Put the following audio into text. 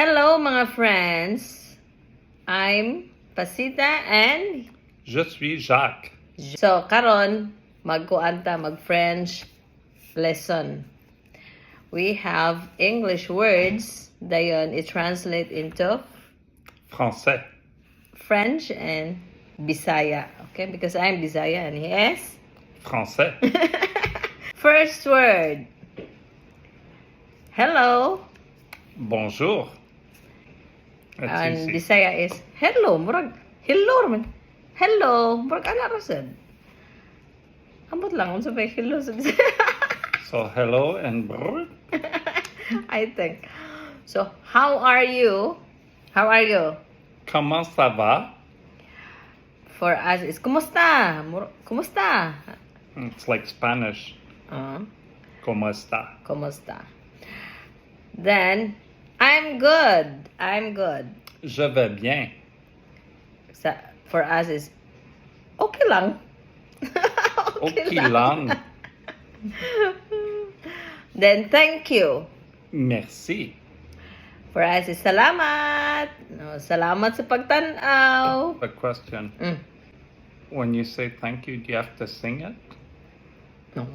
Hello mga friends. I'm Pasita and Je suis Jacques. so karon mag-French lesson. We have English words dayon i-translate into Français. French and Bisaya. Okay? Because I'm Bisaya and he is Français. First word. Hello. Bonjour. That's And easy. Bisaya is hello. Murag hello man. Hello. Murag ana ra sad. Ambot lang unsa bay hello sa Bisaya. So hello and brr. I think. So, how are you? How are you? Comment ça va? For us is kumusta? Kumusta? It's like Spanish. ¿Cómo está? Kumusta? Then, I'm good. I'm good. Je vais bien. For us is okay lang. Okay lang. Then, thank you. Merci. For us is salamat. No, salamat sa pagtanaw. A question. When you say thank you, do you have to sing it? No.